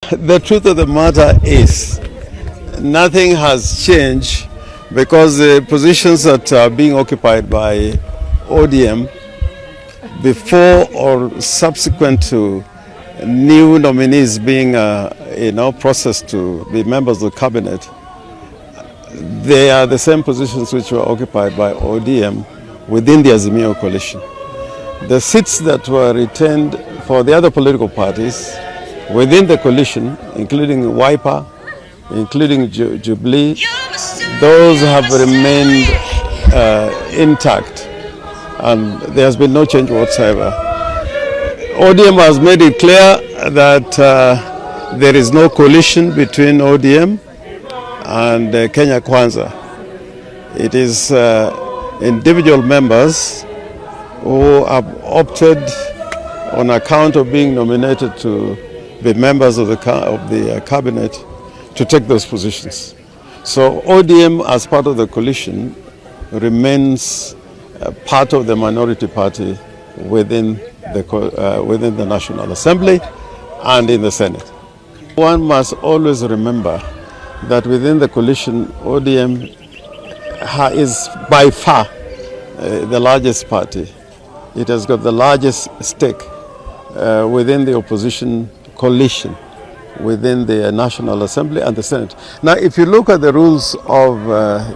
The truth of the matter is nothing has changed because the positions that are being occupied by ODM before or subsequent to new nominees being processed to be members of the cabinet, they are the same positions which were occupied by ODM within the AZIMIO coalition. The seats that were retained for the other political parties within the coalition, including Wiper, including Jubilee, those have remained intact, and there has been no change whatsoever. ODM has made it clear that there is no coalition between ODM and Kenya Kwanza. It is individual members who have opted on account of being nominated to be members of the cabinet to take those positions. So ODM, as part of the coalition, remains part of the minority party within the National Assembly and in the Senate. One must always remember that within the coalition, ODM is by far the largest party. It has got the largest stake within the opposition coalition within the National Assembly and the Senate. Now, if you look at the rules of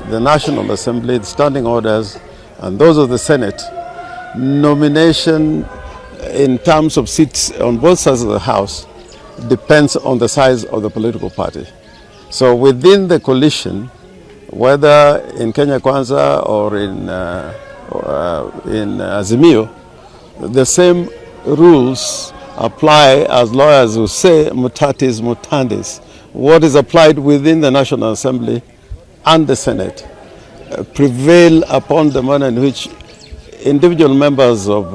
the National Assembly, the standing orders, and those of the Senate, nomination in terms of seats on both sides of the House depends on the size of the political party. So within the coalition, whether in Kenya Kwanza or in AZIMIO, the same rules apply, as lawyers will say, mutatis mutandis. What is applied within the National Assembly and the Senate prevail upon the manner in which individual members of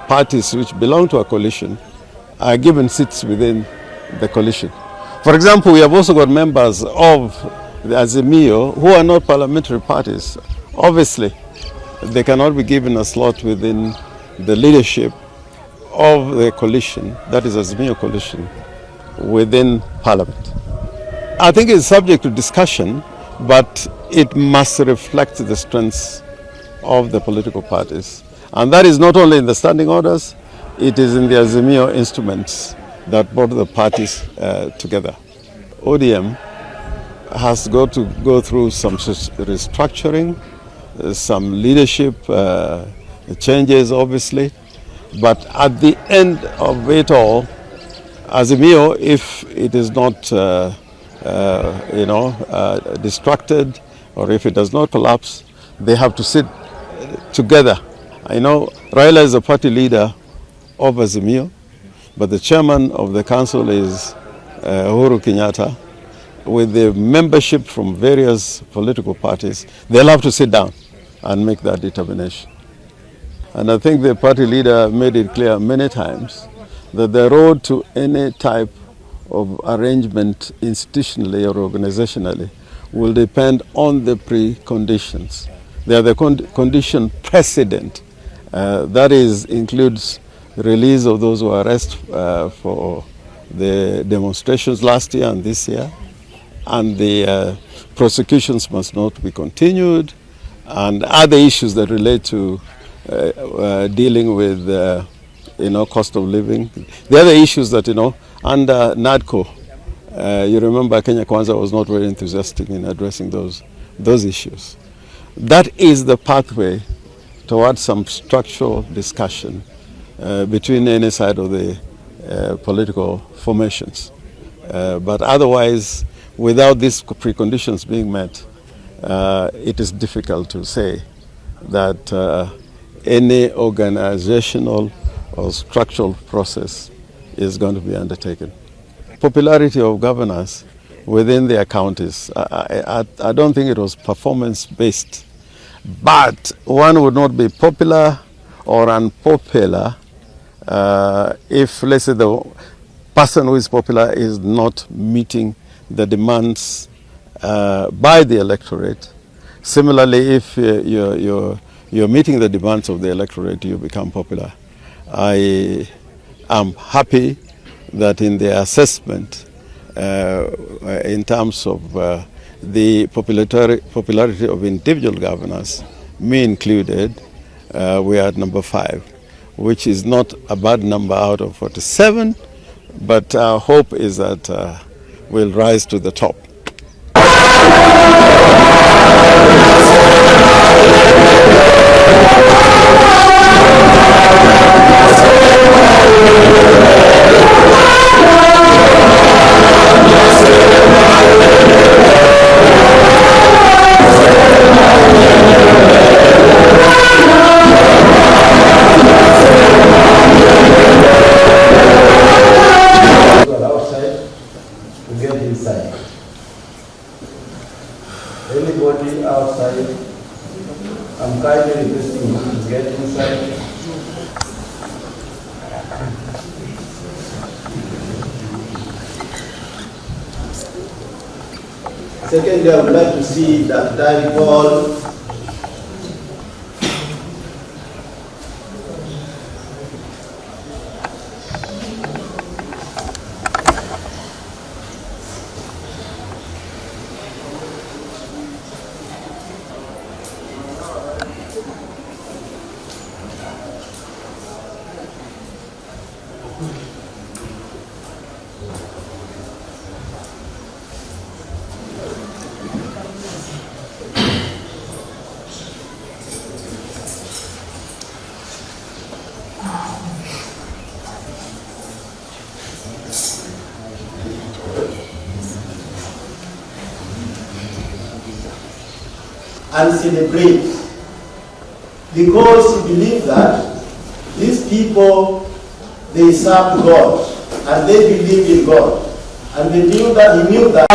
parties which belong to a coalition are given seats within the coalition. For example, we have also got members of the AZIMIO who are not parliamentary parties. Obviously, they cannot be given a slot within the leadership of the coalition, that is AZIMIO coalition, within Parliament. I think it's subject to discussion, but it must reflect the strengths of the political parties. And that is not only in the standing orders, it is in the AZIMIO instruments that brought the parties together. ODM has got to go through some restructuring, some leadership changes, obviously. But at the end of it all, AZIMIO, if it is not, distracted, or if it does not collapse, they have to sit together. I know Raila is the party leader of AZIMIO, but the chairman of the council is Uhuru Kenyatta. With the membership from various political parties, they'll have to sit down and make that determination. And I think the party leader made it clear many times that the road to any type of arrangement institutionally or organizationally will depend on the preconditions. They are the condition precedent. That includes release of those who are arrested for the demonstrations last year and this year. And the prosecutions must not be continued, and other issues that relate to dealing with, cost of living. The other issues that, under NADCO, you remember Kenya Kwanza was not very enthusiastic in addressing those issues. That is the pathway towards some structural discussion between any side of the political formations. But otherwise, without these preconditions being met, it is difficult to say that any organizational or structural process is going to be undertaken. Popularity of governors within their counties, I don't think it was performance-based, but one would not be popular or unpopular if, let's say, the person who is popular is not meeting the demands by the electorate. Similarly, if you're meeting the demands of the electorate, you become popular. I am happy that in their assessment in terms of the popularity of individual governors, me included, we are at number 5, which is not a bad number out of 47, but our hope is that we'll rise to the top. Anybody outside, I'm kindly requesting you to get inside. Secondly, I would like to see that diary ball. And celebrate, because we believe that these people, they serve God and they believe in God, and they knew that he knew that.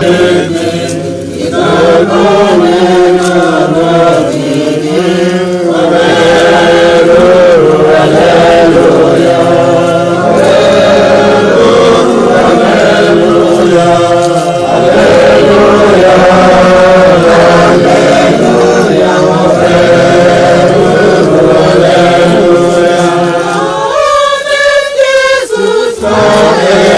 Amen.